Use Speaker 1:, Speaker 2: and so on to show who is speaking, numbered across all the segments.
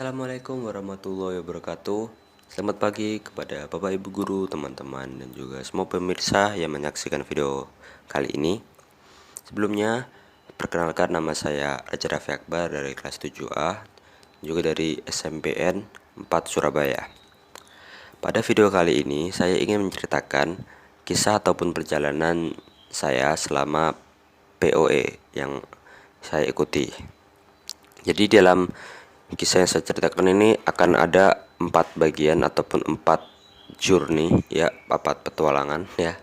Speaker 1: Assalamualaikum warahmatullahi wabarakatuh. Selamat pagi kepada Bapak Ibu guru, teman-teman, dan juga semua pemirsa yang menyaksikan video kali ini. Sebelumnya, perkenalkan nama saya Raja Raffi Akbar dari kelas 7A, juga dari SMPN 4 Surabaya. Pada video kali ini, saya ingin menceritakan kisah ataupun perjalanan saya selama POE yang saya ikuti. Jadi dalam kisah yang saya ceritakan ini akan ada 4 bagian ataupun 4 journey ya, 4 petualangan ya.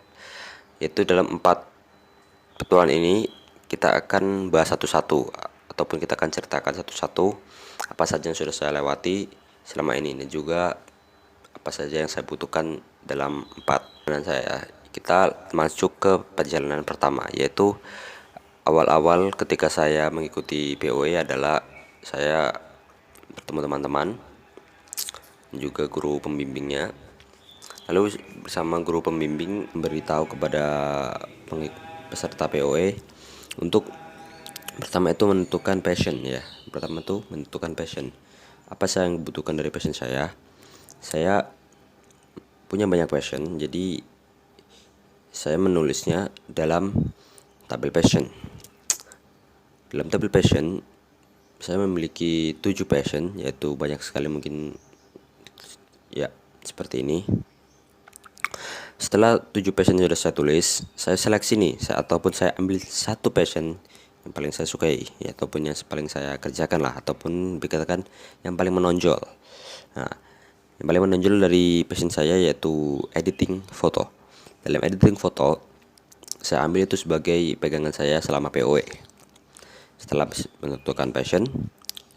Speaker 1: Yaitu dalam 4 petualangan ini kita akan bahas satu-satu ataupun kita akan ceritakan satu-satu apa saja yang sudah saya lewati selama ini dan juga apa saja yang saya butuhkan dalam 4 perjalanan saya. Kita masuk ke perjalanan pertama, yaitu awal-awal ketika saya mengikuti POE adalah saya bertemu teman-teman dan juga guru pembimbingnya. Lalu bersama guru pembimbing memberitahu kepada peserta POE untuk pertama itu menentukan passion ya. Pertama itu menentukan passion. Apa saya yang butuhkan dari passion saya? Saya punya banyak passion, jadi saya menulisnya dalam tabel passion. Dalam tabel passion saya memiliki 7 passion, yaitu banyak sekali mungkin ya seperti ini. Setelah 7 passion sudah saya tulis, saya seleksi nih ataupun saya ambil satu passion yang paling saya sukai ya, ataupun yang paling saya kerjakan lah, ataupun dikatakan yang paling menonjol. Nah, yang paling menonjol dari passion saya yaitu editing foto. Dalam editing foto saya ambil itu sebagai pegangan saya selama POE. Setelah menentukan passion,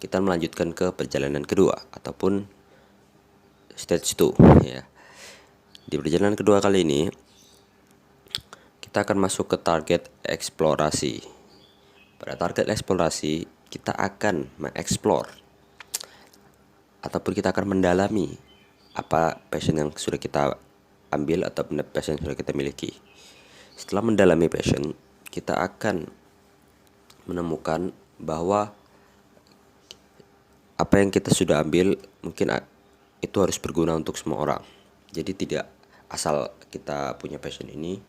Speaker 1: kita melanjutkan ke perjalanan kedua ataupun stage 2 ya. Di perjalanan kedua kali ini kita akan masuk ke target eksplorasi. Pada target eksplorasi kita akan mengeksplor ataupun kita akan mendalami apa passion yang sudah kita ambil atau passion yang sudah kita miliki. Setelah mendalami passion, kita akan menemukan bahwa apa yang kita sudah ambil mungkin itu harus berguna untuk semua orang. Jadi tidak asal kita punya passion ini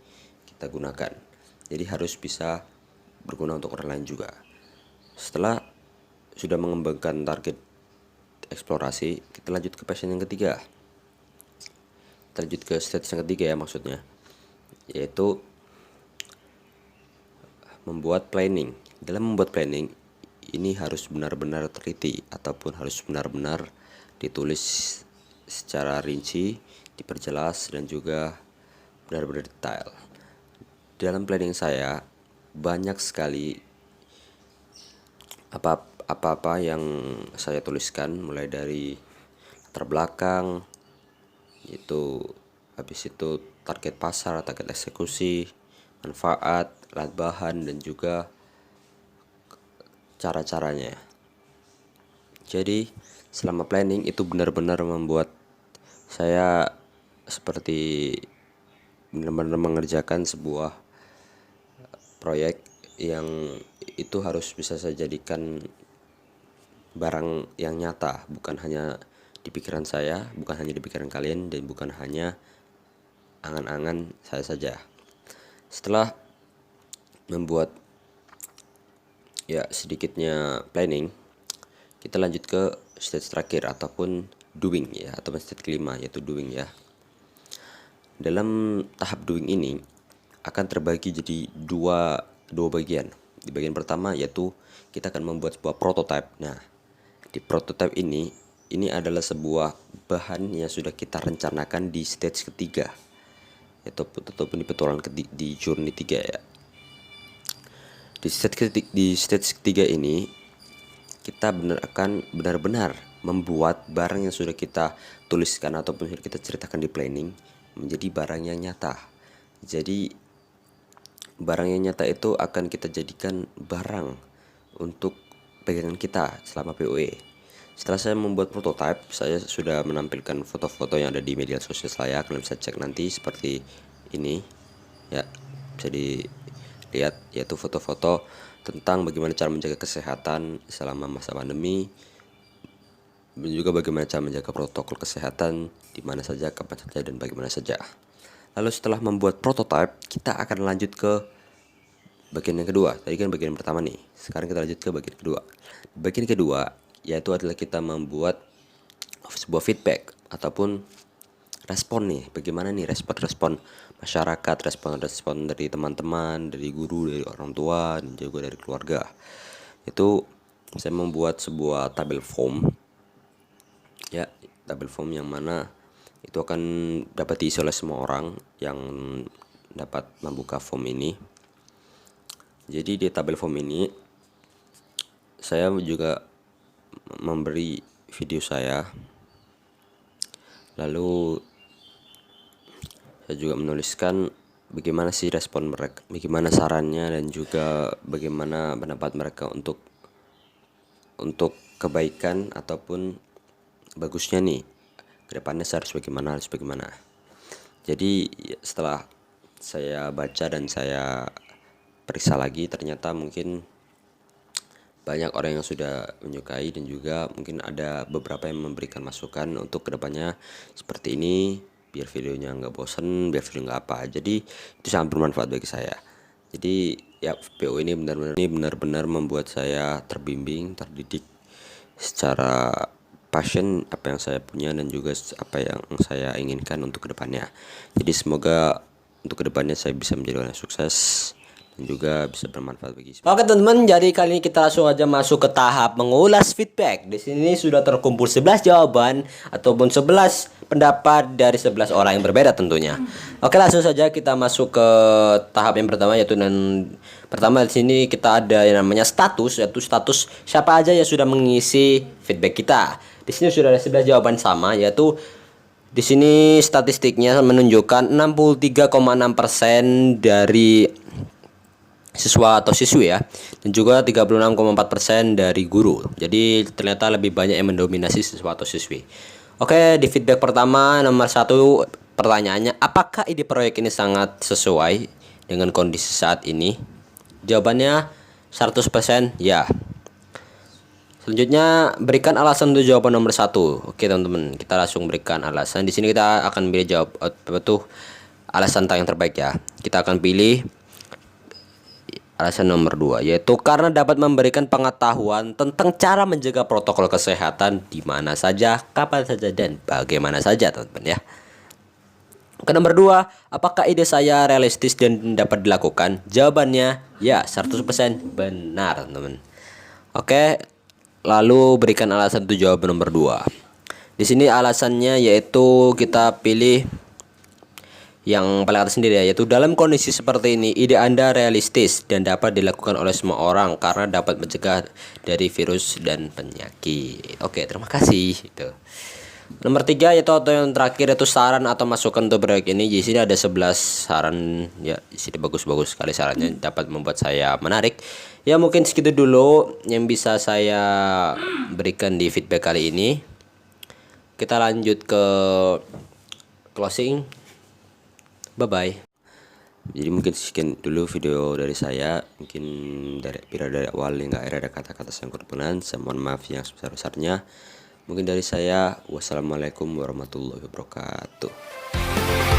Speaker 1: kita gunakan. Jadi harus bisa berguna untuk orang lain juga. Setelah sudah mengembangkan target eksplorasi, kita lanjut ke passion yang ketiga. Kita lanjut ke stage yang ketiga ya maksudnya, yaitu membuat planning. Dalam membuat planning ini harus benar-benar teliti ataupun harus benar-benar ditulis secara rinci, diperjelas dan juga benar-benar detail. Dalam planning saya banyak sekali apa-apa yang saya tuliskan, mulai dari latar belakang, itu habis itu target pasar, target eksekusi, manfaat, alat bahan dan juga cara-caranya. Jadi selama planning itu benar-benar membuat saya seperti benar-benar mengerjakan sebuah proyek yang itu harus bisa saya jadikan barang yang nyata, bukan hanya di pikiran saya, bukan hanya di pikiran kalian, dan bukan hanya angan-angan saya saja. Setelah membuat ya sedikitnya planning, kita lanjut ke stage terakhir ataupun doing ya, atau stage kelima yaitu doing ya. Dalam tahap doing ini akan terbagi jadi dua bagian. Di bagian pertama yaitu kita akan membuat sebuah prototype. Nah, di prototype ini adalah sebuah bahan yang sudah kita rencanakan di stage ketiga, ataupun di petualangan di journey 3 ya. Di stage ketiga ini kita akan benar-benar membuat barang yang sudah kita tuliskan ataupun sudah kita ceritakan di planning menjadi barang yang nyata. Jadi barang yang nyata itu akan kita jadikan barang untuk pegangan kita selama POE. Setelah saya membuat prototype, saya sudah menampilkan foto-foto yang ada di media sosial saya. Kalian bisa cek nanti seperti ini ya, bisa dilihat, yaitu foto-foto tentang bagaimana cara menjaga kesehatan selama masa pandemi, juga bagaimana cara menjaga protokol kesehatan di mana saja, kapan saja, dan bagaimana saja. Lalu setelah membuat prototype, kita akan lanjut ke bagian yang kedua. Tadi kan bagian pertama nih. Sekarang kita lanjut ke bagian kedua. Bagian kedua yaitu adalah kita membuat sebuah feedback ataupun respon nih. Bagaimana nih respon masyarakat, respon dari teman-teman, dari guru, dari orang tua, dan juga dari keluarga. Itu saya membuat sebuah tabel form. Ya, tabel form yang mana itu akan dapat diisi oleh semua orang yang dapat membuka form ini. Jadi di tabel form ini saya juga memberi video saya, lalu saya juga menuliskan bagaimana sih respon mereka, bagaimana sarannya, dan juga bagaimana pendapat mereka untuk kebaikan ataupun bagusnya nih kedepannya saya harus bagaimana. Jadi setelah saya baca dan saya periksa lagi, ternyata mungkin banyak orang yang sudah menyukai dan juga mungkin ada beberapa yang memberikan masukan untuk kedepannya seperti ini, biar videonya nggak bosen, biar video nggak apa. Jadi itu sangat bermanfaat bagi saya. Jadi ya, PO ini benar-benar membuat saya terbimbing, terdidik secara passion apa yang saya punya dan juga apa yang saya inginkan untuk kedepannya. Jadi semoga untuk kedepannya saya bisa menjadi orang yang sukses dan juga bisa bermanfaat bagi semua. Oke teman-teman, jadi kali ini kita langsung aja masuk ke tahap mengulas feedback. Di sini sudah terkumpul 11 jawaban ataupun 11 pendapat dari 11 orang yang berbeda tentunya. Oke, langsung saja kita masuk ke tahap yang pertama, yaitu pertama di sini kita ada yang namanya status, yaitu status siapa aja yang sudah mengisi feedback kita. Di sini sudah ada 11 jawaban sama, yaitu di sini statistiknya menunjukkan 63,6% dari siswa atau siswi ya, dan juga 36,4% dari guru. Jadi ternyata lebih banyak yang mendominasi siswa atau siswi. Oke, di feedback pertama nomor 1 pertanyaannya, apakah ide proyek ini sangat sesuai dengan kondisi saat ini? Jawabannya 100% ya. Selanjutnya, berikan alasan untuk jawaban nomor 1. Oke teman-teman, kita langsung berikan alasan. Di sini kita akan pilih alasan yang terbaik ya. Kita akan pilih alasan nomor 2, yaitu karena dapat memberikan pengetahuan tentang cara menjaga protokol kesehatan di mana saja, kapan saja, dan bagaimana saja teman-teman ya. Ke nomor 2, apakah ide saya realistis dan dapat dilakukan? Jawabannya ya, 100% benar teman-teman. Oke, lalu berikan alasan untuk jawaban nomor 2. Di sini alasannya yaitu kita pilih yang paling atas sendiri ya, yaitu dalam kondisi seperti ini ide Anda realistis dan dapat dilakukan oleh semua orang karena dapat mencegah dari virus dan penyakit. Oke, terima kasih. Itu. Nomor 3 yaitu atau yang terakhir yaitu saran atau masukan untuk proyek ini. Di sini ada 11 saran ya, di sini bagus-bagus sekali sarannya, dapat membuat saya menarik. Ya mungkin segitu dulu yang bisa saya berikan di feedback kali ini. Kita lanjut ke closing. Bye bye. Jadi mungkin sekian dulu video dari saya. Mungkin dari awal nggak ada kata-kata yang kurang, saya mohon maaf yang sebesar-besarnya. Mungkin dari saya, wassalamualaikum warahmatullahi wabarakatuh.